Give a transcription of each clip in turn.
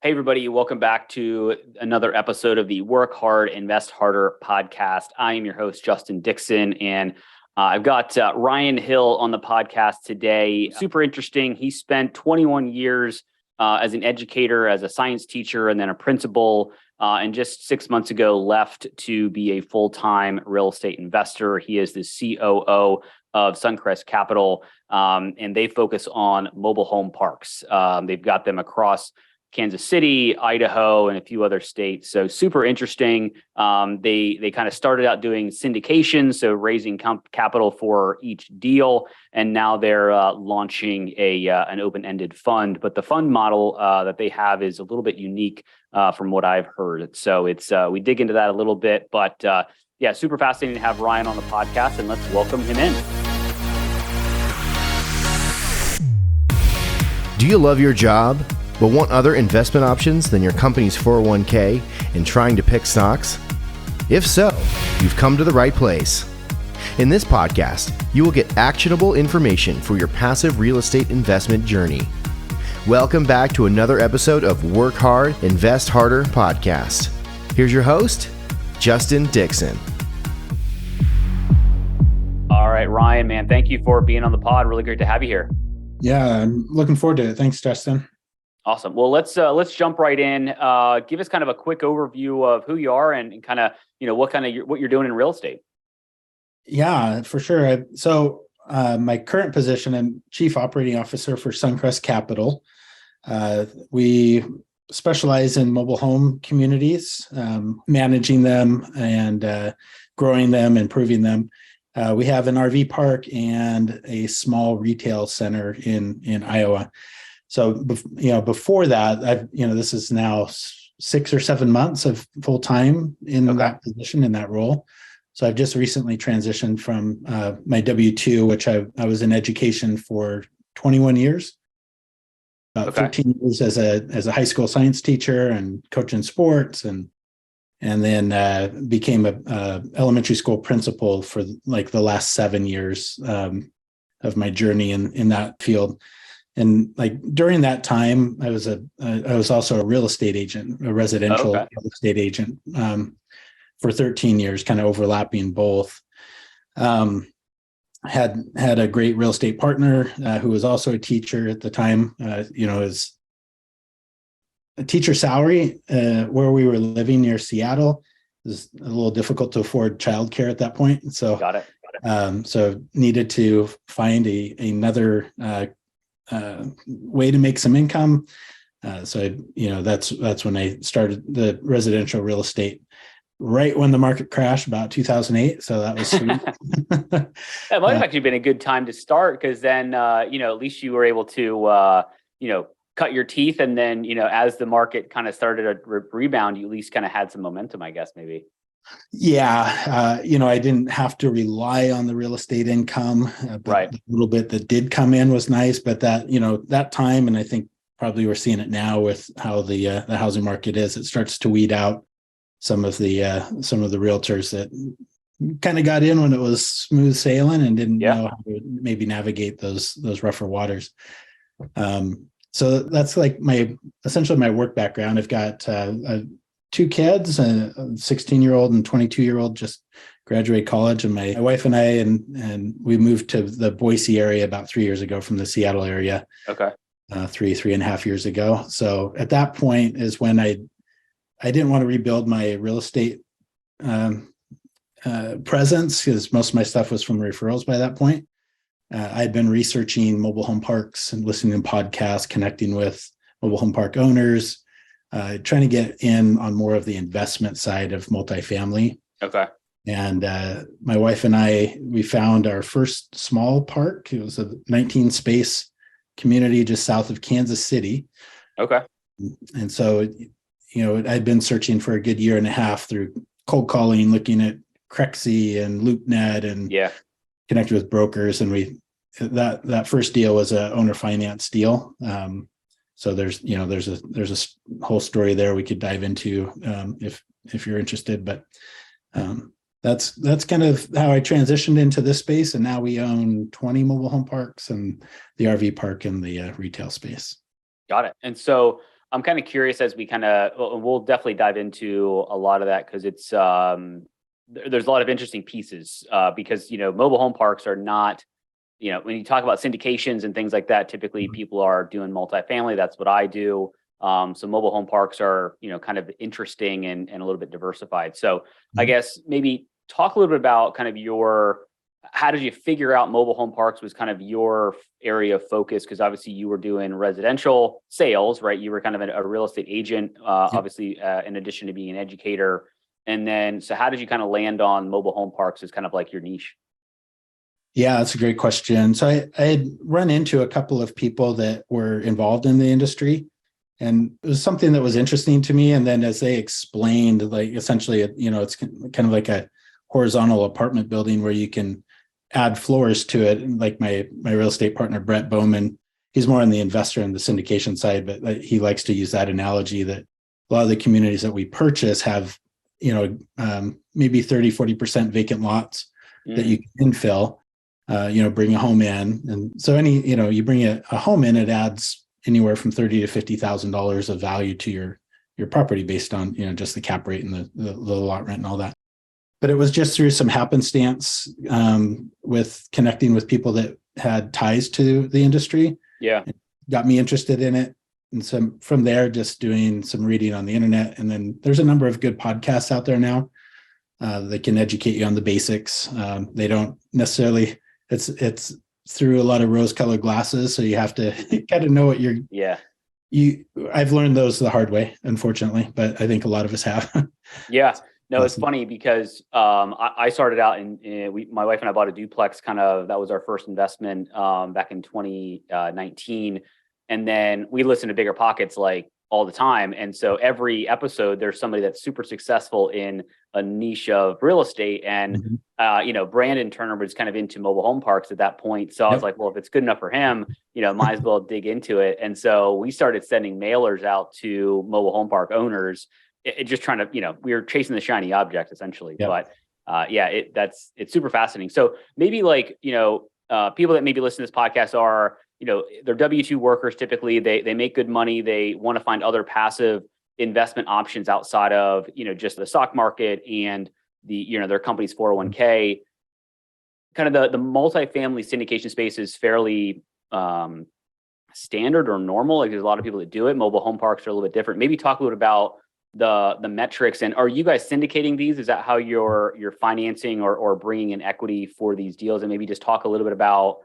Hey, everybody. Welcome back to another episode of the Work Hard, Invest Harder podcast. I am your host, Justin Dixon, and I've got Ryan Hill on the podcast today. Super interesting. He spent 21 years as an educator, as a science teacher, and then a principal, and just 6 months ago left to be a full-time real estate investor. He is the COO of Suncrest Capital, and they focus on mobile home parks. They've got them across Kansas City, Idaho, and a few other states. So super interesting. They kind of started out doing syndication, so raising capital for each deal, and now they're launching an open-ended fund. But the fund model that they have is a little bit unique from what I've heard. So it's we dig into that a little bit, but yeah, super fascinating to have Ryan on the podcast, and let's welcome him in. Do you love your job, but want other investment options than your company's 401k and trying to pick stocks? If so, you've come to the right place. In this podcast, you will get actionable information for your passive real estate investment journey. Welcome back to another episode of Work Hard, Invest Harder podcast. Here's your host, Justin Dixon. All right, Ryan, man, thank you for being on the pod. Really great to have you here. Yeah, I'm looking forward to it. Thanks, Justin. Awesome. Well, let's jump right in. Give us kind of a quick overview of who you are and kind of, what you're doing in real estate. Yeah, for sure. So my current position, I'm Chief Operating Officer for Suncrest Capital. We specialize in mobile home communities, managing them and growing them, improving them. We have an RV park and a small retail center in Iowa. So, before that, this is now 6 or 7 months of full time in that position, in that role. So I've just recently transitioned from my W-2, which I was in education for 21 years, 13 years as a high school science teacher and coaching sports, and then became a elementary school principal for like the last 7 years of my journey in that field. And like during that time, I was also a real estate agent, a residential real estate agent for 13 years, kind of overlapping both. Had a great real estate partner who was also a teacher at the time. His teacher salary where we were living near Seattle was a little difficult to afford childcare at that point. So Got it. So needed to find another way to make some income. So that's when I started the residential real estate, right when the market crashed, about 2008. So that was sweet. That might have actually been a good time to start, because then at least you were able to cut your teeth, and then as the market kind of started to rebound, you at least kind of had some momentum, I guess, maybe. Yeah. I didn't have to rely on the real estate income, but right. The little bit that did come in was nice. But that time, and I think probably we're seeing it now with how the housing market is, it starts to weed out some of the realtors that kind of got in when it was smooth sailing and didn't know how to maybe navigate those rougher waters. So that's like essentially my work background. I've got 2 kids, a 16-year-old and 22-year-old just graduated college, and my wife and I, and we moved to the Boise area about 3 years ago from the Seattle area. Okay. 3.5 years ago. So at that point is when I didn't want to rebuild my real estate presence, because most of my stuff was from referrals by that point. I'd been researching mobile home parks and listening to podcasts, connecting with mobile home park owners, trying to get in on more of the investment side of multifamily. Okay. And my wife and we found our first small park. It was a 19 space community just south of Kansas City. Okay. And so, I'd been searching for a good year and a half through cold calling, looking at Crexy and LoopNet and connected with brokers. And that first deal was a owner finance deal. So there's a whole story there we could dive into if you're interested, but that's kind of how I transitioned into this space. And now we own 20 mobile home parks and the RV park and the retail space. Got it. And so I'm kind of curious as we'll definitely dive into a lot of that because it's there's a lot of interesting pieces because mobile home parks are not, when you talk about syndications and things like that, typically people are doing multifamily. That's what I do. So mobile home parks are, kind of interesting and a little bit diversified. So I guess maybe talk a little bit about kind of how did you figure out mobile home parks was kind of your area of focus? Because obviously you were doing residential sales, right? You were kind of a real estate agent, obviously, in addition to being an educator. And then, so how did you kind of land on mobile home parks as kind of like your niche? Yeah, that's a great question. So I had run into a couple of people that were involved in the industry, and it was something that was interesting to me. And then as they explained, like essentially, it's kind of like a horizontal apartment building where you can add floors to it. And like my real estate partner, Brett Bowman, he's more on the investor and the syndication side, but he likes to use that analogy that a lot of the communities that we purchase have, maybe 30-40% vacant lots that you can infill, bring a home in. And so you bring a home in, it adds anywhere from $30,000 to $50,000 of value to your property based on, just the cap rate and the lot rent and all that. But it was just through some happenstance with connecting with people that had ties to the industry. Yeah. It got me interested in it. And so from there, just doing some reading on the internet. And then there's a number of good podcasts out there now that can educate you on the basics. They don't necessarily, it's through a lot of rose-colored glasses. So you have to kind of know what I've learned those the hard way, unfortunately, but I think a lot of us have. Yeah. No, it's funny because I started out my wife and I bought a duplex that was our first investment back in 2019. And then we listen to Bigger Pockets like all the time. And so every episode, there's somebody that's super successful in a niche of real estate. And, Brandon Turner was kind of into mobile home parks at that point. So I was like, well, if it's good enough for him, might as well dig into it. And so we started sending mailers out to mobile home park owners. Just trying to, we were chasing the shiny object essentially, but it's super fascinating. So maybe people that maybe listen to this podcast are, they're W-2 workers. Typically they make good money. They want to find other passive investment options outside of, just the stock market and their company's 401k. Kind of the multifamily syndication space is fairly, standard or normal. Like there's a lot of people that do it. Mobile home parks are a little bit different. Maybe talk a little bit about the metrics, and are you guys syndicating these? Is that how you're financing or bringing in equity for these deals? And maybe just talk a little bit about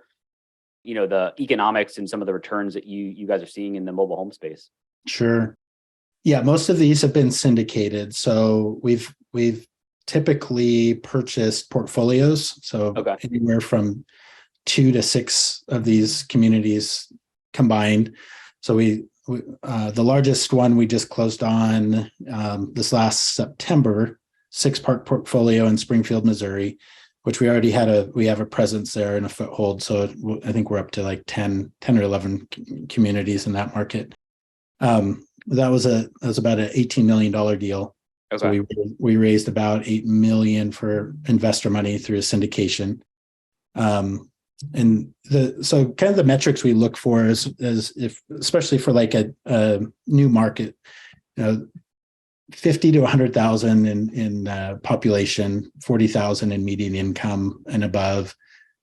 the economics and some of the returns that you guys are seeing in the mobile home space. Sure. Yeah, most of these have been syndicated. So we've typically purchased portfolios. So anywhere from 2 to 6 of these communities combined. So the largest one we just closed on this last September, 6-park portfolio in Springfield, Missouri, which we already have a presence there and a foothold. So I think we're up to like 10 or 11 communities in that market. That was about an $18 million deal. Okay. So we raised about $8 million for investor money through a syndication. And so kind of the metrics we look for is if, especially for like a new market, 50 to 100,000 in population, 40,000 in median income and above,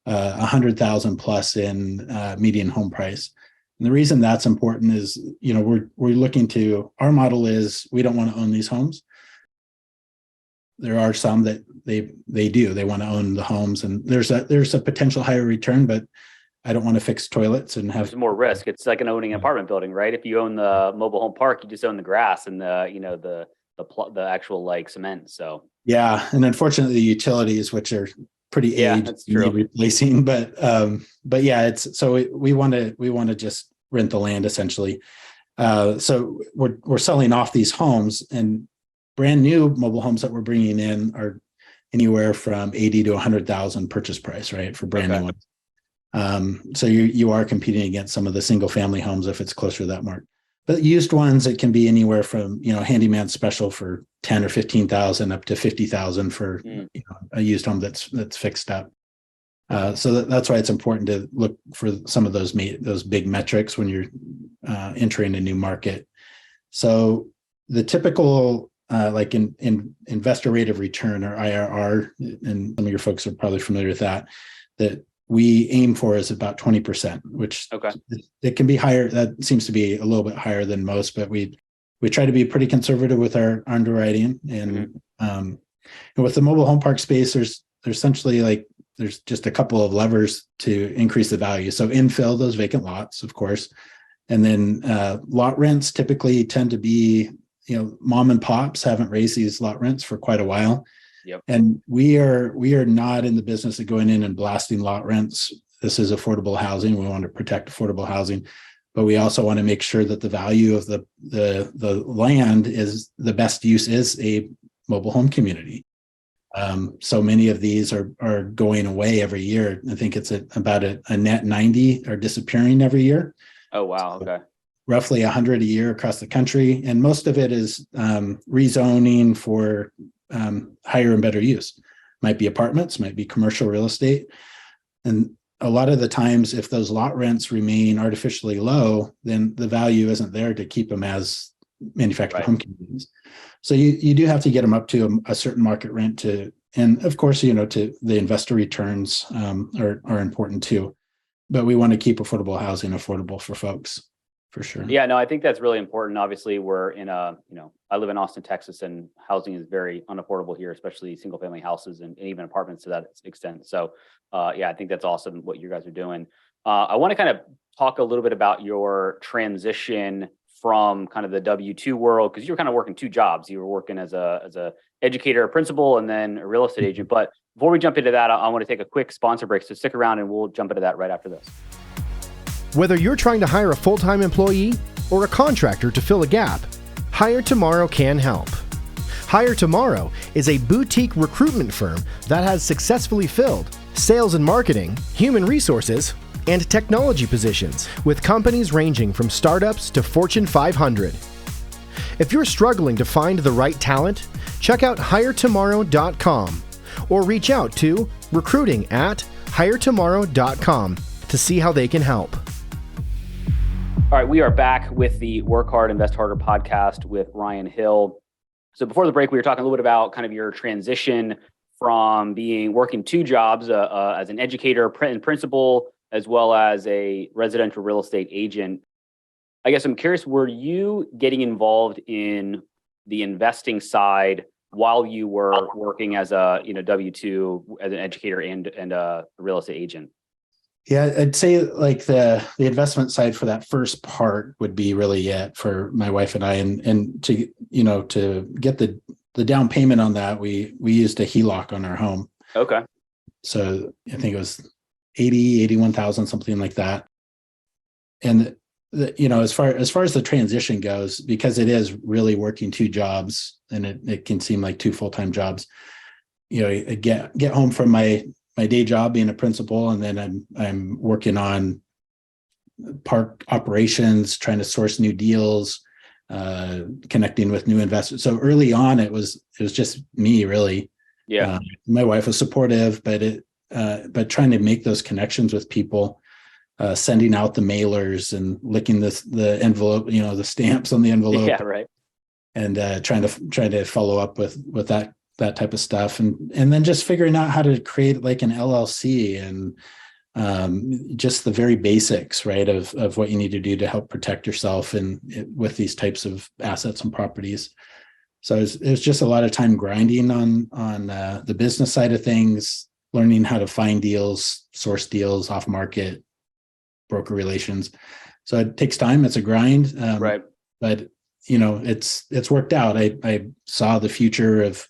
100,000 plus in median home price. And the reason that's important is, we're looking to, our model is we don't want to own these homes. There are some that they want to own the homes, and there's a potential higher return, but I don't want to fix toilets and have more risk. It's like owning an apartment building, right? If you own the mobile home park, you just own the grass and the actual like cement. So yeah, and unfortunately, the utilities, which are pretty aged, that's true. Need replacing. But yeah, it's so we want to just rent the land essentially. So we're selling off these homes, and brand new mobile homes that we're bringing in are anywhere from 80 to 100,000 purchase price, right? For brand new ones. So you are competing against some of the single family homes if it's closer to that mark. But used ones, it can be anywhere from, handyman special for 10 or 15,000 up to 50,000 for a used home that's fixed up. So that's why it's important to look for some of those big metrics when you're entering a new market. So the typical like in investor rate of return, or IRR, and some of your folks are probably familiar with that we aim for is about 20%, which it can be higher. That seems to be a little bit higher than most, but we try to be pretty conservative with our underwriting. And, and with the mobile home park space, there's essentially there's just a couple of levers to increase the value. So infill those vacant lots, of course. And then lot rents typically tend to be, mom and pops haven't raised these lot rents for quite a while. Yep. And we are not in the business of going in and blasting lot rents. This is affordable housing. We want to protect affordable housing, but we also want to make sure that the value of the land is the best use is a mobile home community. So many of these are going away every year. I think it's about a net 90 are disappearing every year. Oh, wow. Okay. Roughly 100 a year across the country. And most of it is rezoning for higher and better use. Might be apartments, might be commercial real estate. And a lot of the times, if those lot rents remain artificially low, then the value isn't there to keep them as manufactured home communities. So you do have to get them up to a certain market rent and of course, to the investor returns are important too. But we want to keep affordable housing affordable for folks. For sure. Yeah, no, I think that's really important. Obviously, we're in I live in Austin, Texas, and housing is very unaffordable here, especially single family houses and even apartments to that extent. So, I think that's awesome what you guys are doing. I want to kind of talk a little bit about your transition from kind of the W-2 world, because you were kind of working two jobs. You were working as a educator, a principal, and then a real estate agent. But before we jump into that, I want to take a quick sponsor break. So stick around and we'll jump into that right after this. Whether you're trying to hire a full-time employee or a contractor to fill a gap, Hire Tomorrow can help. Hire Tomorrow is a boutique recruitment firm that has successfully filled sales and marketing, human resources, and technology positions with companies ranging from startups to Fortune 500. If you're struggling to find the right talent, check out hiretomorrow.com or reach out to recruiting@hiretomorrow.com to see how they can help. All right, we are back with the Work Hard, Invest Harder podcast with Ryan Hill. So before the break, we were talking a little bit about kind of your transition from working two jobs as an educator and principal, as well as a residential real estate agent. I guess I'm curious, were you getting involved in the investing side while you were working as a W-2 as an educator and a real estate agent? Yeah, I'd say like the investment side for that first part would be really it for my wife and I, and to get the down payment on that, we used a HELOC on our home. Okay. So I think it was 81,000, something like that. And as far as the transition goes, because it is really working two jobs and it can seem like two full-time jobs, I get home from my day job being a principal, and then I'm working on park operations, trying to source new deals, connecting with new investors. So early on, it was just me, really. Yeah. My wife was supportive, but trying to make those connections with people, sending out the mailers and licking the envelope, the stamps on the envelope. Yeah, right. And trying to follow up with that type of stuff, and then just figuring out how to create like an LLC and just the very basics, right, of what you need to do to help protect yourself with these types of assets and properties. So it was just a lot of time grinding on the business side of things, learning how to find deals, source deals off market, broker relations. So it takes time. It's a grind, right? But it's worked out. I saw the future of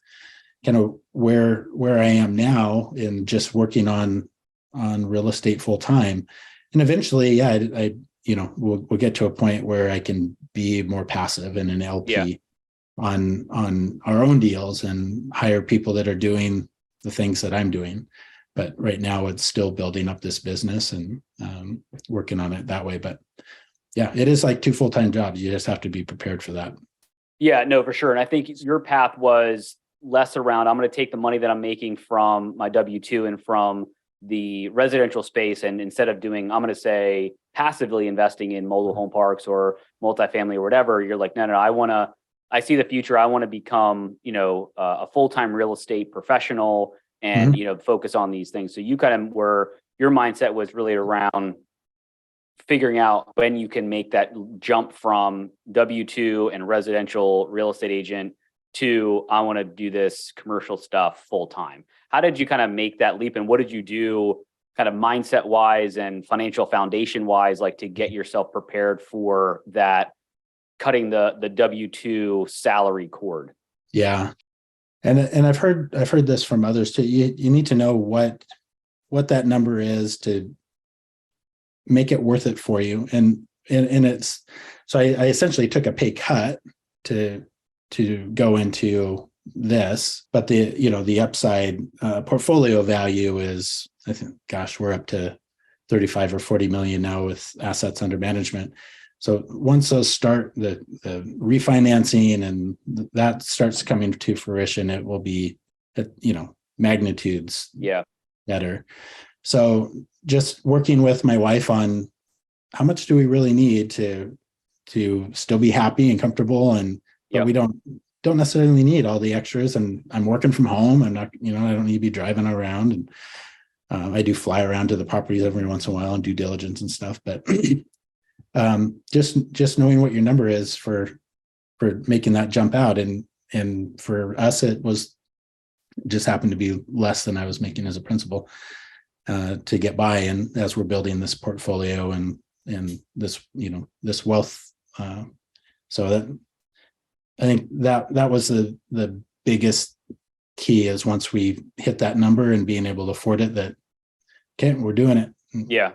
kind of where I am now in just working on real estate full time, and eventually, we'll get to a point where I can be more passive in an LP on our own deals and hire people that are doing the things that I'm doing. But right now, it's still building up this business and working on it that way. But yeah, it is like two full-time jobs. You just have to be prepared for that. Yeah, no, for sure. And I think your path was less around, I'm going to take the money that I'm making from my W-2 and from the residential space, and instead of doing, I'm going to say, passively investing in mobile home parks or multifamily or whatever, you're like, no, I see the future. I want to become, a full-time real estate professional and, focus on these things. So you kind of your mindset was really around figuring out when you can make that jump from W-2 and residential real estate agent to I want to do this commercial stuff full time. How did you kind of make that leap, and what did you do kind of mindset wise and financial foundation wise, like to get yourself prepared for that, cutting the W-2 salary cord? Yeah. And I've heard this from others too. You need to know what that number is to make it worth it for you. And it's, so I essentially took a pay cut to go into this, but the upside portfolio value is, I think, we're up to 35 or 40 million now with assets under management. So once those start, the refinancing and that starts coming to fruition, it will be, magnitudes better. So just working with my wife on how much do we really need to still be happy and comfortable, but we don't necessarily need all the extras. And I'm working from home. I'm not, I don't need to be driving around, and I do fly around to the properties every once in a while and due diligence and stuff. But just knowing what your number is for making that jump out, and for us, it was just happened to be less than I was making as a principal to get by. And as we're building this portfolio and this this wealth, so that I think that was the biggest key, is once we hit that number and being able to afford it, that okay, we're doing it. Yeah.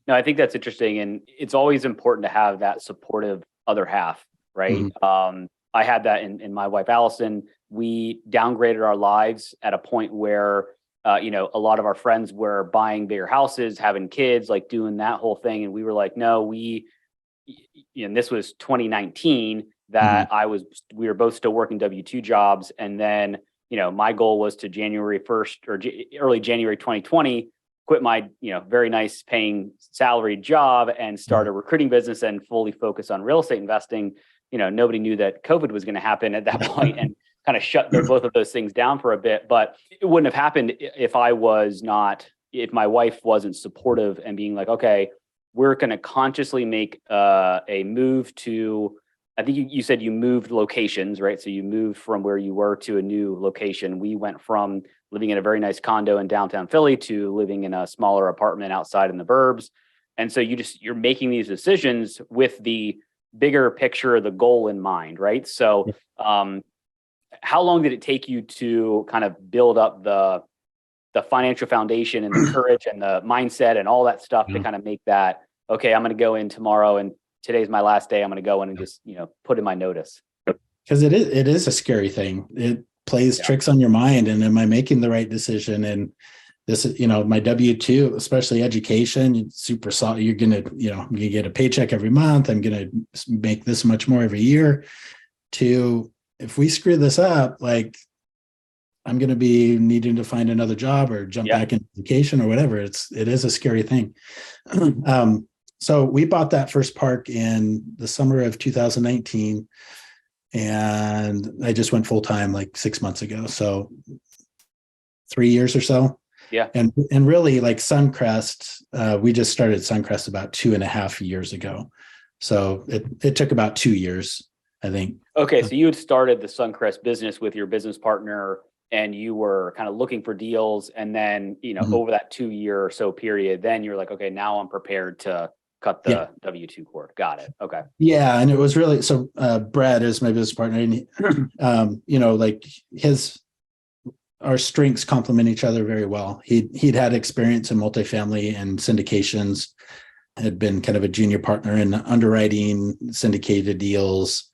No, I think that's interesting. And it's always important to have that supportive other half, right? Mm-hmm. I had that in my wife, Allison. We downgraded our lives at a point where, a lot of our friends were buying bigger houses, having kids, like doing that whole thing. And we were like, no, and this was 2019 that mm-hmm. We were both still working W-2 jobs. And then, my goal was to January 1st or early January 2020, quit my, very nice paying salaried job and start a recruiting business and fully focus on real estate investing. Nobody knew that COVID was going to happen at that point and kind of shut both of those things down for a bit. But it wouldn't have happened if my wife wasn't supportive and being like, okay, we're going to consciously make a move to, I think you said you moved locations, right? So you moved from where you were to a new location. We went from living in a very nice condo in downtown Philly to living in a smaller apartment outside in the burbs. And so you're making these decisions with the bigger picture, the goal in mind, right? So how long did it take you to kind of build up the financial foundation and the courage and the mindset and all that stuff to kind of make that, okay, I'm going to go in tomorrow and today's my last day. I'm going to go in and just, put in my notice. Because it is a scary thing. It plays tricks on your mind. And am I making the right decision? And this, my W-2, especially education, super solid. You're going to, get a paycheck every month. I'm going to make this much more every year. To, if we screw this up, like I'm going to be needing to find another job or jump back into education or whatever. It is a scary thing. So we bought that first park in the summer of 2019, and I just went full time like 6 months ago. So 3 years or so. Yeah. And really, like Suncrest, we just started Suncrest about 2.5 years ago. So it took about 2 years, I think. Okay. So you had started the Suncrest business with your business partner, and you were kind of looking for deals. And then, over that 2 year or so period, then you're like, okay, now I'm prepared to cut the W-2 cord. Got it. Okay. Yeah. And it was really, so Brad is my business partner, and like our strengths complement each other very well. He'd had experience in multifamily and syndications, had been kind of a junior partner in underwriting syndicated deals.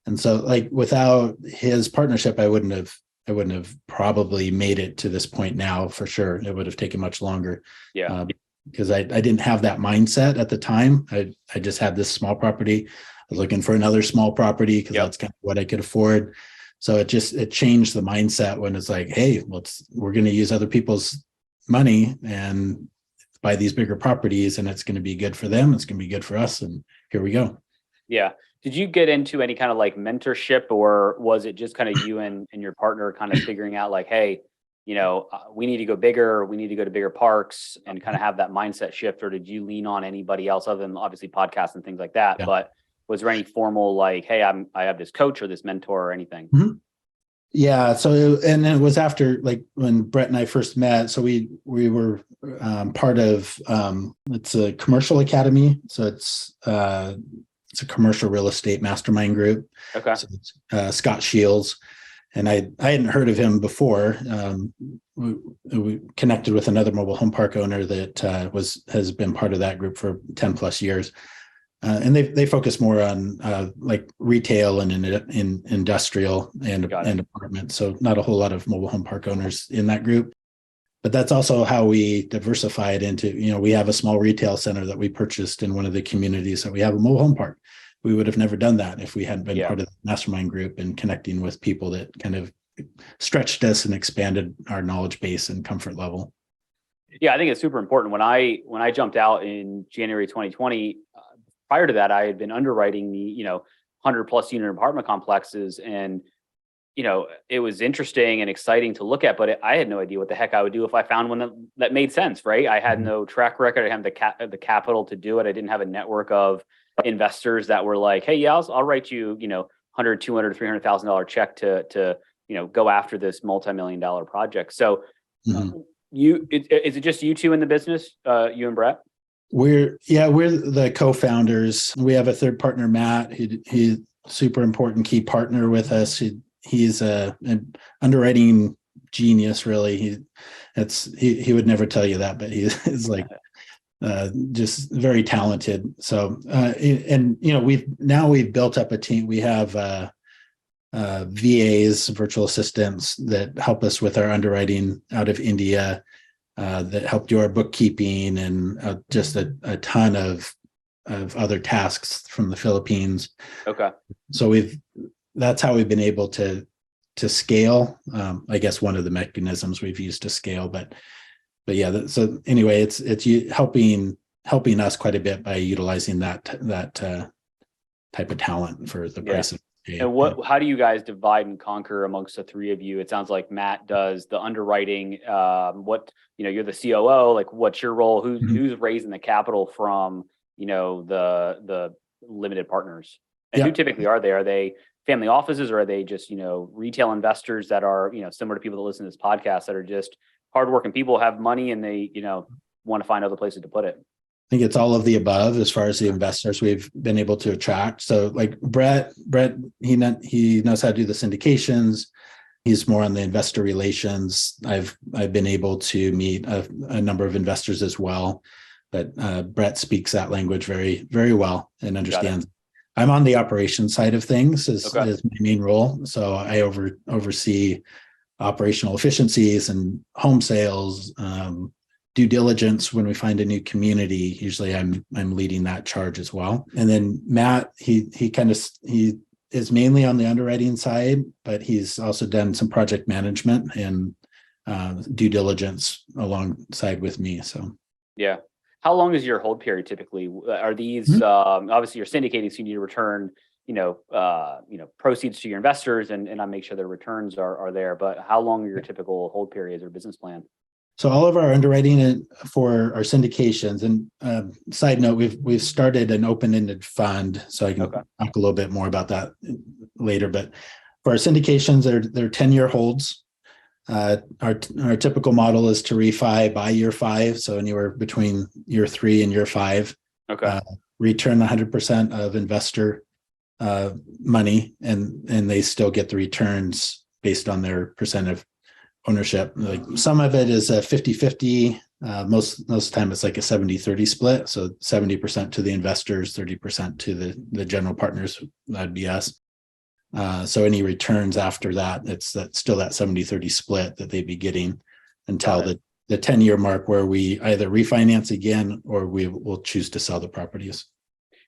And so like without his partnership, I wouldn't have probably made it to this point now, for sure. It would have taken much longer. Yeah. Because I didn't have that mindset at the time. I just had this small property. I was looking for another small property because that's kind of what I could afford. So it changed the mindset when it's like, hey, we're going to use other people's money and buy these bigger properties, and it's going to be good for them. It's going to be good for us. And here we go. Yeah. Did you get into any kind of like mentorship, or was it just kind of you and your partner kind of figuring out like, hey, we need to go bigger, we need to go to bigger parks and kind of have that mindset shift? Or did you lean on anybody else other than obviously podcasts and things like that? Yeah. But was there any formal like, hey, I have this coach or this mentor or anything? Mm-hmm. Yeah. So, and it was after like when Brett and I first met. So we were part of, it's a commercial academy. So it's a commercial real estate mastermind group. Okay. So it's, Scott Shields. And I hadn't heard of him before. We connected with another mobile home park owner that has been part of that group for 10 plus years. And they focus more on like retail and in industrial and apartments. So not a whole lot of mobile home park owners in that group. But that's also how we diversified into, we have a small retail center that we purchased in one of the communities that we have a mobile home park. We would have never done that if we hadn't been part of the mastermind group and connecting with people that kind of stretched us and expanded our knowledge base and comfort level. Yeah, I think it's super important. When I jumped out in January 2020, prior to that, I had been underwriting the 100+ unit apartment complexes, and it was interesting and exciting to look at, but I had no idea what the heck I would do if I found one that made sense. Right? I had no track record. I didn't have the capital to do it. I didn't have a network of investors that were like, hey, yeah, I'll write you, $100, $200, $300,000 check to go after this multi-million-dollar project. So is it just you two in the business, you and Brett? We're the co-founders. We have a third partner, Matt. He's super important key partner with us. He's an underwriting genius, really. He would never tell you that, but he's like just very talented. So we've built up a team. We have VAs, virtual assistants, that help us with our underwriting out of India, that help do our bookkeeping, and just a ton of other tasks from the Philippines. Okay. So that's how we've been able to scale. I guess one of the mechanisms we've used to scale, but yeah. So anyway, it's helping us quite a bit by utilizing that type of talent for the price of. And how do you guys divide and conquer amongst the three of you? It sounds like Matt does the underwriting. You're the COO. Like, what's your role? Who's raising the capital from the limited partners? And who typically are they? Are they family offices, or are they just retail investors that are similar to people that listen to this podcast that are just hardworking people, have money, and they want to find other places to put it? I think it's all of the above as far as the investors we've been able to attract. So like Brett, he knows how to do the syndications. He's more on the investor relations. I've been able to meet a number of investors as well, but Brett speaks that language very, very well and understands. I'm on the operations side of things as my main role. So I oversee operational efficiencies and home sales, due diligence when we find a new community. Usually I'm leading that charge as well. And then Matt, he is mainly on the underwriting side, but he's also done some project management and due diligence alongside with me. So yeah. How long is your hold period typically? Are these obviously you're syndicating, so you need to return proceeds to your investors and I make sure their returns are there. But how long are your typical hold periods or business plan? So all of our underwriting for our syndications, and side note, we've started an open-ended fund, so I can talk a little bit more about that later. But for our syndications, they're 10-year holds. Our typical model is to refi by year 5, so anywhere between year 3 and year 5. Return 100% of investor money, and they still get the returns based on their percent of ownership. Like some of it is a 50-50. Most of the time it's like a 70-30 split. So 70% to the investors, 30% to the general partners. That'd be us. So any returns after that, it's still that 70-30 split that they'd be getting until the 10-year mark, where we either refinance again or we will choose to sell the properties.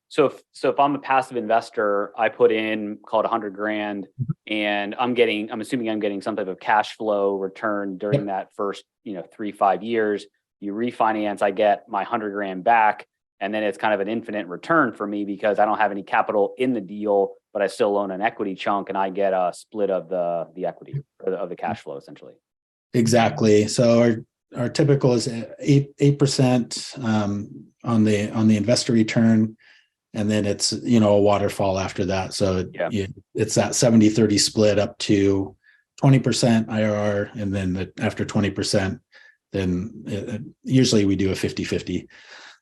So if I'm a passive investor, I put in, call it $100,000, and I'm assuming I'm getting some type of cash flow return during that first 3-5 years. You refinance, I get my $100,000 back, And then it's kind of an infinite return for me because I don't have any capital in the deal, but I still own an equity chunk and I get a split of the equity or of the cash flow essentially. Exactly. So our typical is 8% on the investor return. And then it's, a waterfall after that. So it's that 70-30 split up to 20% IRR. And then after 20%, then usually we do a 50-50.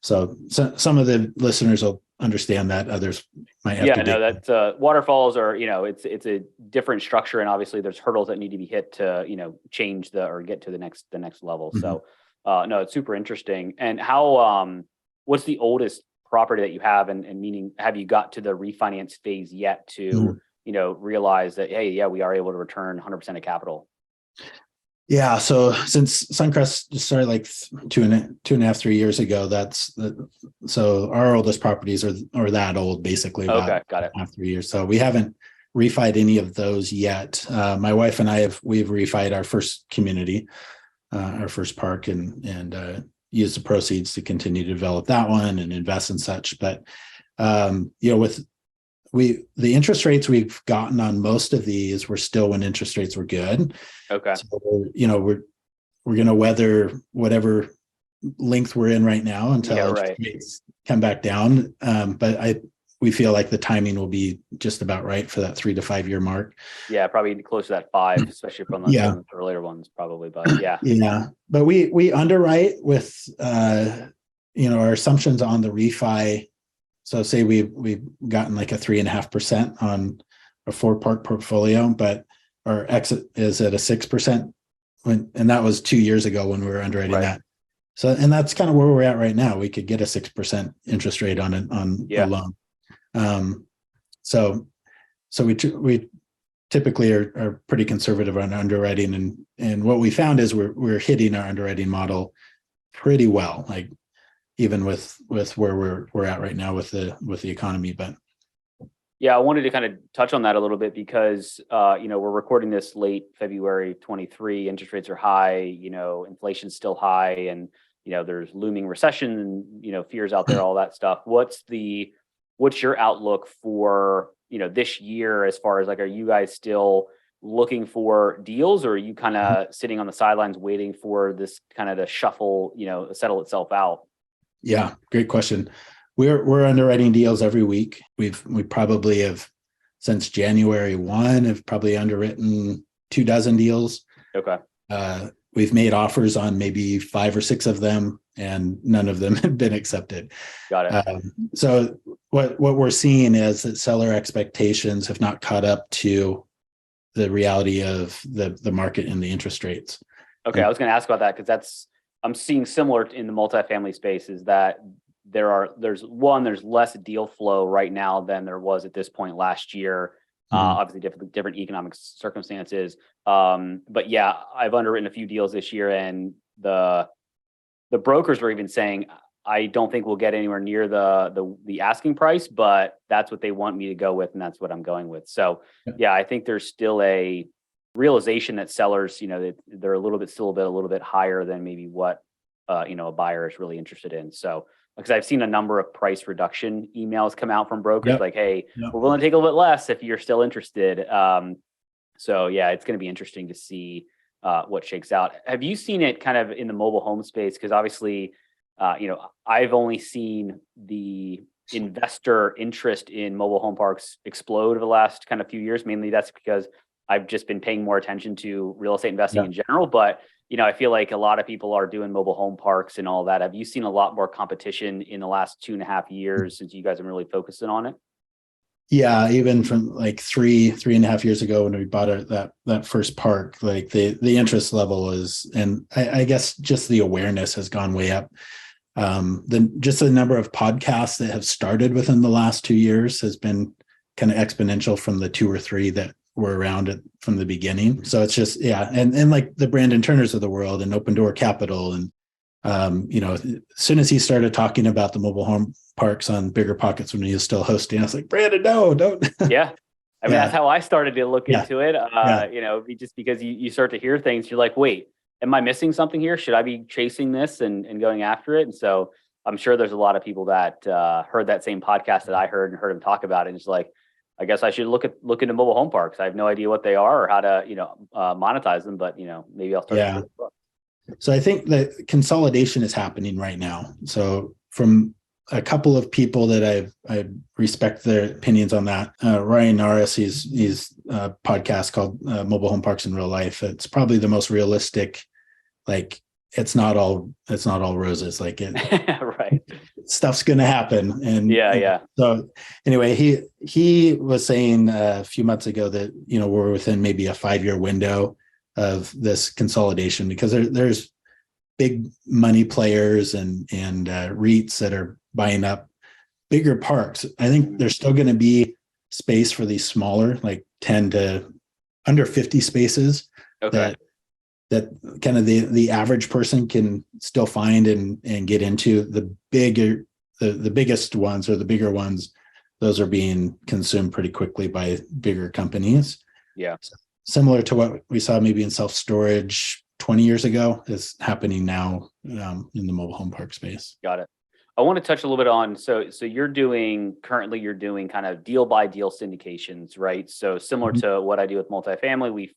So some of the listeners will understand that, others might have to. Yeah, no, that's waterfalls are, it's a different structure, and obviously there's hurdles that need to be hit to, change or get to the next level. Mm-hmm. So no, it's super interesting. And how what's the oldest property that you have, and meaning, have you got to the refinance phase yet to realize that, hey, yeah, we are able to return 100% of capital? Yeah. So since Suncrest just started like 2.5, 3 years ago, so our oldest properties are that old, basically. Okay, got it. 3 years. So we haven't refied any of those yet. My wife and I we've refied our first community, our first park, and used the proceeds to continue to develop that one and invest in such. But with the interest rates we've gotten on most of these were still when interest rates were good. Okay. So, we're going to weather whatever length we're in right now until interest rates come back down. But we feel like the timing will be just about right for that 3 to 5 year mark. Yeah, probably close to that 5, especially from the earlier ones, probably. But yeah. Yeah. But we underwrite with our assumptions on the refi. So say we've gotten like a 3.5% on a 4-park portfolio, but our exit is at a 6%. And that was 2 years ago when we were underwriting that. So, and that's kind of where we're at right now. We could get a 6% interest rate on a loan. So we typically are pretty conservative on underwriting, and what we found is we're hitting our underwriting model pretty well, like even with where we're at right now with the economy. But yeah, I wanted to kind of touch on that a little bit because we're recording this late February 23. Interest rates are high, inflation's still high, and there's looming recession and fears out there, all that stuff. What's your outlook for this year as far as like, are you guys still looking for deals, or are you kind of sitting on the sidelines waiting for this kind of to shuffle, settle itself out? Yeah, great question. We're underwriting deals every week. We probably have, since January 1, have probably underwritten 24 deals. Okay. We've made offers on maybe 5 or 6 of them, and none of them have been accepted. Got it. So what we're seeing is that seller expectations have not caught up to the reality of the market and the interest rates. Okay, I was going to ask about that because I'm seeing similar in the multifamily space, is that there's less deal flow right now than there was at this point last year. Obviously different economic circumstances. But yeah, I've underwritten a few deals this year, and the brokers were even saying, I don't think we'll get anywhere near the asking price, but that's what they want me to go with, and that's what I'm going with. So yeah, I think there's still a realization that sellers, they're a little bit higher than maybe what a buyer is really interested in. So because I've seen a number of price reduction emails come out from brokers like, hey, we're willing to take a little bit less if you're still interested. So yeah, it's going to be interesting to see what shakes out. Have you seen it kind of in the mobile home space? Because obviously, I've only seen the investor interest in mobile home parks explode over the last kind of few years. Mainly that's because I've just been paying more attention to real estate investing in general. But, I feel like a lot of people are doing mobile home parks and all that. Have you seen a lot more competition in the last 2.5 years since you guys have really focusing on it? Yeah, even from like 3.5 years ago when we bought that first park, like the interest level is, and I guess just the awareness has gone way up. The number of podcasts that have started within the last 2 years has been kind of exponential from the 2 or 3 that were around from the beginning. So it's just, and like the Brandon Turners of the world and Open Door Capital. And, as soon as he started talking about the mobile home parks on Bigger Pockets when he was still hosting, I was like, Brandon, no, don't. Yeah. I mean, that's how I started to look into it. Just because you start to hear things, you're like, wait, am I missing something here? Should I be chasing this and going after it? And so, I'm sure there's a lot of people that heard that same podcast that I heard and heard him talk about it. And it's like, I guess I should look into mobile home parks. I have no idea what they are or how to, monetize them, but maybe I'll start. Yeah. So I think that consolidation is happening right now. So from a couple of people that I respect their opinions on that, Ryan Norris, he's a podcast called Mobile Home Parks in Real Life. It's probably the most realistic. Like it's not all roses. Like it, right. Stuff's going to happen. And yeah. So anyway, he was saying a few months ago that, we're within maybe a 5-year window of this consolidation because there's big money players and REITs that are buying up bigger parks. I think there's still going to be space for these smaller, like 10 to under 50 spaces. Okay. That kind of the average person can still find and get into. The biggest ones or the bigger ones, those are being consumed pretty quickly by bigger companies. Yeah. So, similar to what we saw maybe in self-storage 20 years ago is happening now in the mobile home park space. Got it. I want to touch a little bit on, so you're doing kind of deal by deal syndications, right? So similar to what I do with multifamily, we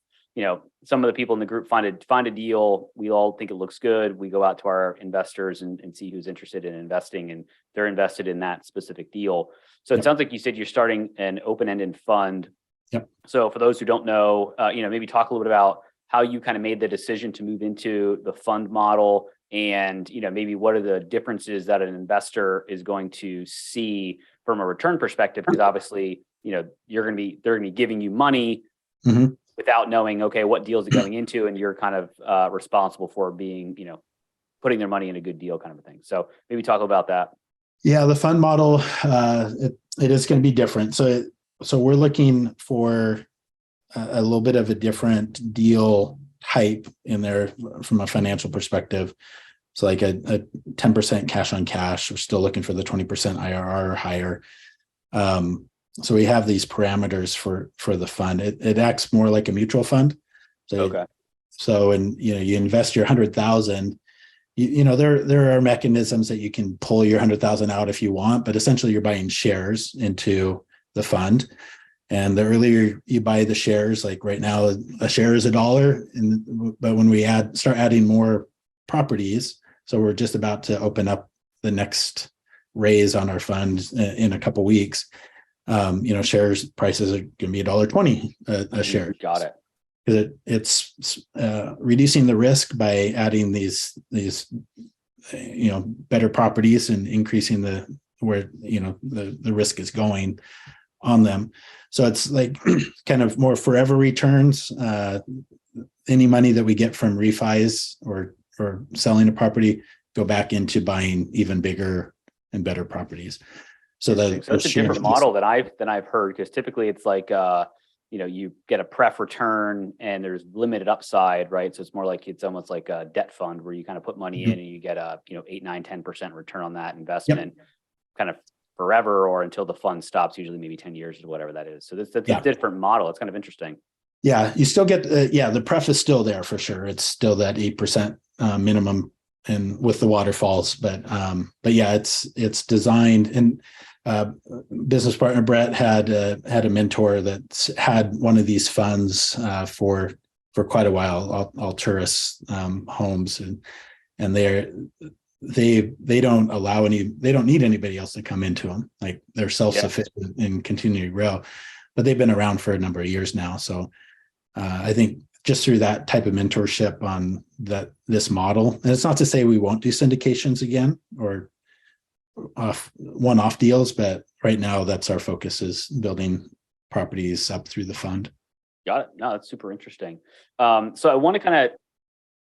some of the people in the group find a deal. We all think it looks good. We go out to our investors and see who's interested in investing, and they're invested in that specific deal. So it sounds like you said you're starting an open-ended fund. Yep. So for those who don't know, maybe talk a little bit about how you kind of made the decision to move into the fund model, and maybe what are the differences that an investor is going to see from a return perspective, because obviously they're going to be giving you money without knowing, okay, what deals are going into, and you're kind of responsible for being, putting their money in a good deal kind of a thing. So maybe talk about that. Yeah, the fund model, it is going to be different. So we're looking for a little bit of a different deal type in there from a financial perspective. So like a 10% cash on cash. We're still looking for the 20% IRR or higher. So we have these parameters for the fund. It acts more like a mutual fund. So, okay. You invest your 100,000. There are mechanisms that you can pull your 100,000 out if you want, but essentially you're buying shares into the fund. And the earlier you buy the shares, like right now, a share is $1. But when we start adding more properties, so we're just about to open up the next raise on our fund in a couple weeks. Shares prices are going to be $1.20 a share. Got it. Because it's reducing the risk by adding these better properties and increasing the risk is going on them. So it's like kind of more forever returns. Any money that we get from refis or selling a property go back into buying even bigger and better properties. So that's a different model than I've heard, because typically it's like you get a pref return and there's limited upside, right? So it's more like it's almost like a debt fund where you kind of put money in and you get a 8, 9, 10% return on that investment kind of forever, or until the fund stops, usually maybe 10 years or whatever that is. So that's a different model. It's kind of interesting. Yeah, you still get the pref is still there for sure. It's still that 8% minimum, and with the waterfalls, but yeah, it's designed. And business partner Brett had a mentor that had one of these funds for quite a while, Alturas homes, and they don't need anybody else to come into them. Like they're self-sufficient and continue to grow, but they've been around for a number of years now. So I think just through that type of mentorship on this model, and it's not to say we won't do syndications again or one-off deals, but right now that's our focus, is building properties up through the fund. Got it. No, that's super interesting. So I want to kind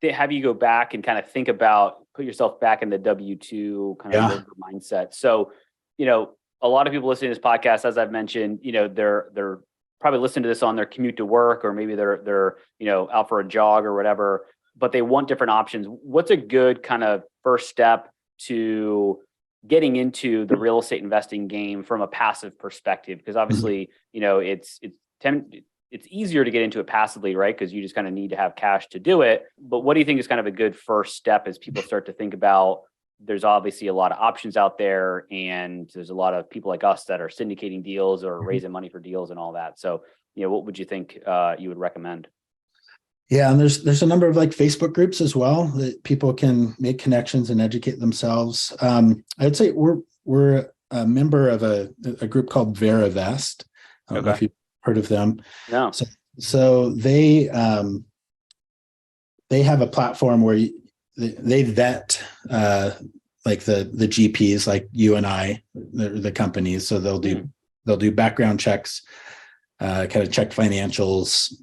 of have you go back and kind of think about, put yourself back in the W-2 kind of worker mindset. So, a lot of people listening to this podcast, as I've mentioned, they're probably listening to this on their commute to work, or maybe they're out for a jog or whatever, but they want different options. What's a good kind of first step to getting into the real estate investing game from a passive perspective? Because obviously, it's easier to get into it passively, right? Because you just kind of need to have cash to do it. But what do you think is kind of a good first step as people start to think about there's obviously a lot of options out there, and there's a lot of people like us that are syndicating deals or raising money for deals and all that. So, what would you think you would recommend? Yeah, and there's a number of like Facebook groups as well that people can make connections and educate themselves. I'd say we're a member of a group called Veravest. I don't know if you've heard of them. No. So they have a platform where they vet like the GPs, like you and I, the companies. So they'll do background checks, kind of check financials.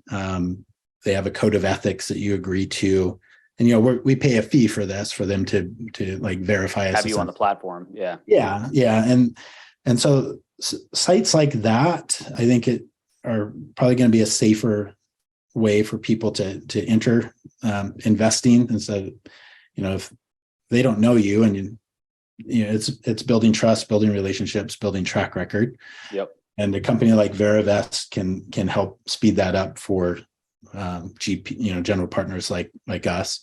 They have a code of ethics that you agree to, and we pay a fee for this for them to like verify us. Have you on the platform? Yeah. And so sites like that, I think are probably going to be a safer way for people to enter investing. And so, if they don't know you, and it's building trust, building relationships, building track record. Yep. And a company like Veravest can help speed that up for GP, general partners like us,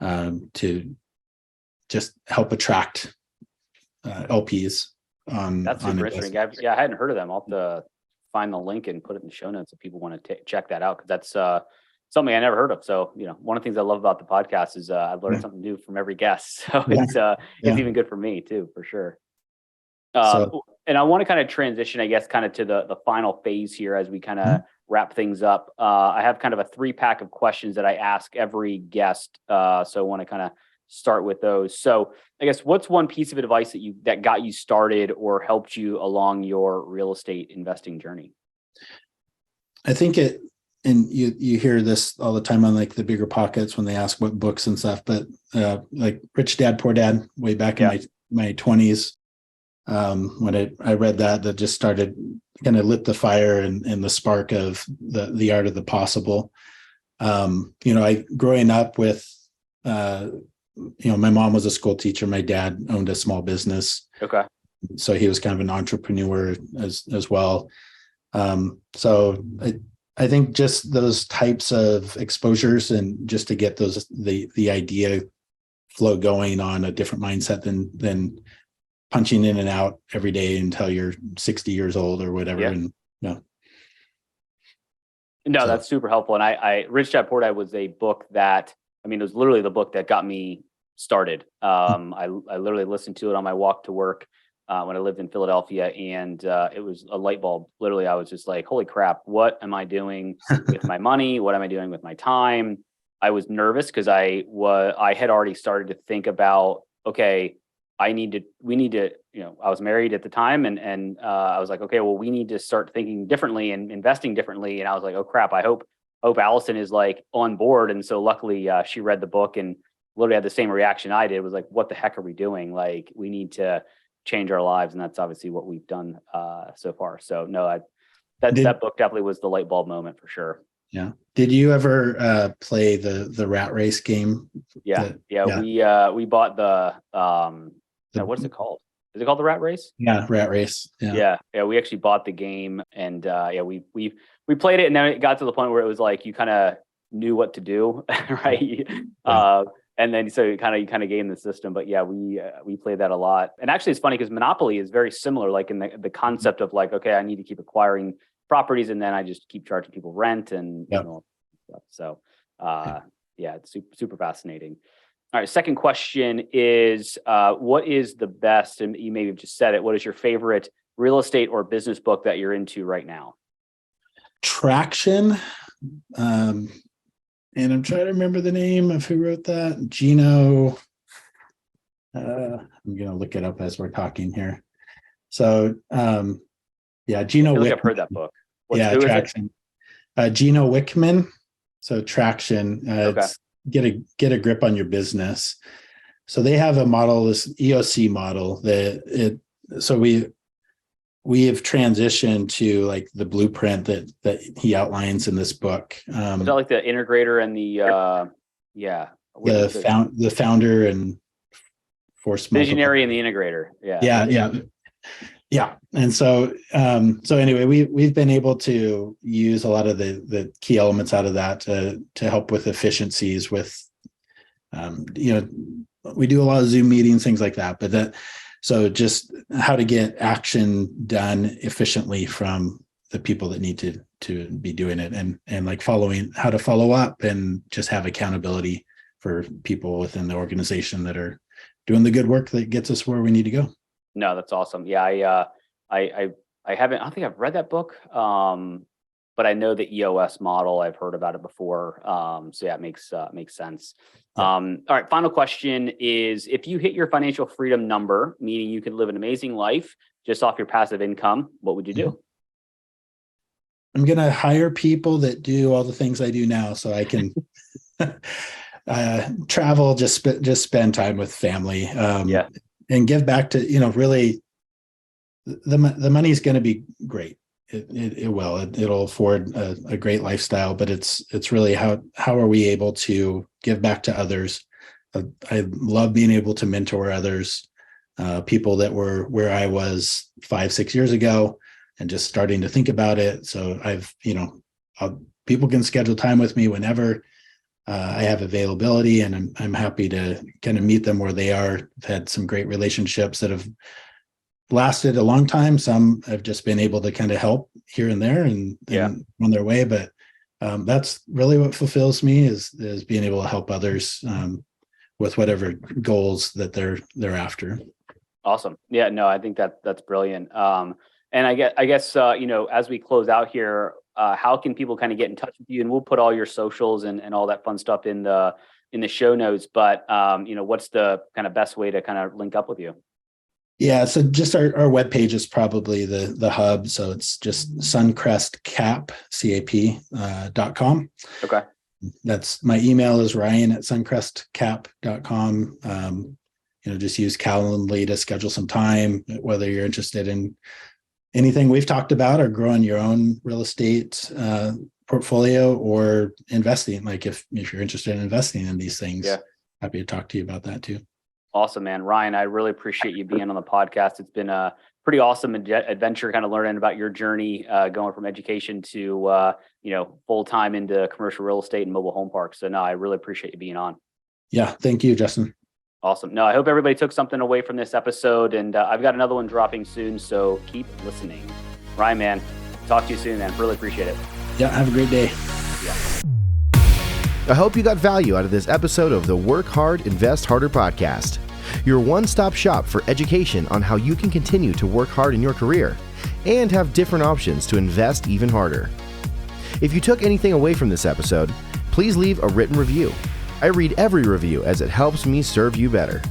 to just help attract LPs on. That's super interesting. I hadn't heard of them. I'll have to find the link and put it in the show notes if people want to check that out, because that's something I never heard of. So, one of the things I love about the podcast is I've learned something new from every guest. So it's even good for me too, for sure. And I want to kind of transition, I guess, kind of to the final phase here as we kind of wrap things up. I have kind of a 3-pack of questions that I ask every guest. So I want to kind of start with those. So I guess, what's one piece of advice that got you started or helped you along your real estate investing journey? I think and you hear this all the time on like the Bigger Pockets when they ask what books and stuff, but like Rich Dad, Poor Dad, way back in my 20s, when I read that just started kind of lit the fire and the spark of the art of the possible. I growing up with, my mom was a school teacher. My dad owned a small business. Okay. So he was kind of an entrepreneur as well. So I think just those types of exposures, and just to get the idea flow going on a different mindset than punching in and out every day until you're 60 years old or whatever. Yeah. No, that's super helpful. And I Rich Dad Poor Dad was a book that, it was literally the book that got me started. I literally listened to it on my walk to work when I lived in Philadelphia, and it was a light bulb. Literally, I was just like, holy crap, what am I doing with my money? What am I doing with my time? I was nervous because I had already started to think about, okay, we need to, I was married at the time, and I was like, okay, well, we need to start thinking differently and investing differently. And I was like, oh crap, I hope Allison is like on board. And so luckily she read the book and literally had the same reaction I did. It was like, what the heck are we doing? Like, we need to change our lives. And that's obviously what we've done so far. So no, that book definitely was the light bulb moment for sure. Yeah. Did you ever play the rat race game? Yeah. We bought the what is it called? Is it called the Rat Race? Yeah, Rat Race. Yeah. We actually bought the game, and we played it, and then it got to the point where it was like you kind of knew what to do, right? Yeah. And then so you kind of gained the system. But yeah, we played that a lot. And actually, it's funny because Monopoly is very similar, like in the concept of like, okay, I need to keep acquiring properties, and then I just keep charging people rent and all that stuff. So it's super fascinating. All right, second question is, what is the best, and you maybe have just said it, what is your favorite real estate or business book that you're into right now? Traction. And I'm trying to remember the name of who wrote that. Gino. I'm going to look it up as we're talking here. So, Gino. I feel like I've heard that book. Traction. Gino Wickman. So Traction. Okay. Get a grip on your business. So they have a model, this EOC model so we have transitioned to like the blueprint that he outlines in this book. Is that like the integrator and the founder and force visionary and the integrator? Yeah. And so anyway, we've been able to use a lot of the key elements out of that to help with efficiencies with we do a lot of Zoom meetings, things like that. So just how to get action done efficiently from the people that need to be doing it, and like how to follow up and just have accountability for people within the organization that are doing the good work that gets us where we need to go. No, that's awesome. Yeah, I haven't. I don't think I've read that book, but I know the EOS model. I've heard about it before. So yeah, it makes sense. Yeah. All right. Final question is: if you hit your financial freedom number, meaning you could live an amazing life just off your passive income, what would you do? I'm going to hire people that do all the things I do now, so I can travel, just spend time with family, and give back to, really the money is going to be great. It will, it'll afford a great lifestyle, but it's really how are we able to give back to others? I love being able to mentor others, people that were where I was 5-6 years ago, and just starting to think about it. So people can schedule time with me whenever I have availability, and I'm happy to kind of meet them where they are. I've had some great relationships that have lasted a long time. Some have just been able to kind of help here and there and on their way. But that's really what fulfills me is being able to help others with whatever goals that they're after. Awesome. Yeah, no, I think that's brilliant. And I guess as we close out here, how can people kind of get in touch with you? And we'll put all your socials and all that fun stuff in the show notes. But what's the kind of best way to kind of link up with you? Yeah, so just our webpage is probably the hub. So it's just suncrestcap.com. Okay. That's my email is ryan@suncrestcap.com. Just use Calendly to schedule some time, whether you're interested in anything we've talked about or growing your own real estate portfolio or investing. Like if you're interested in investing in these things, happy to talk to you about that too. Awesome, man. Ryan, I really appreciate you being on the podcast. It's been a pretty awesome adventure, kind of learning about your journey, going from education to, full-time into commercial real estate and mobile home parks. So no, I really appreciate you being on. Yeah. Thank you, Justin. Awesome. No, I hope everybody took something away from this episode, and I've got another one dropping soon. So keep listening. Ryan, man, talk to you soon, man. Really appreciate it. Yeah. Have a great day. Yeah. I hope you got value out of this episode of the Work Hard, Invest Harder podcast. Your one-stop shop for education on how you can continue to work hard in your career and have different options to invest even harder. If you took anything away from this episode, please leave a written review. I read every review as it helps me serve you better.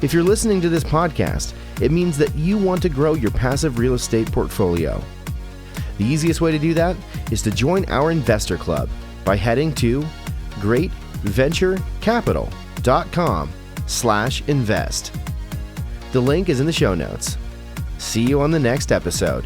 If you're listening to this podcast, it means that you want to grow your passive real estate portfolio. The easiest way to do that is to join our investor club by heading to greatventurecapital.com/invest. The link is in the show notes. See you on the next episode.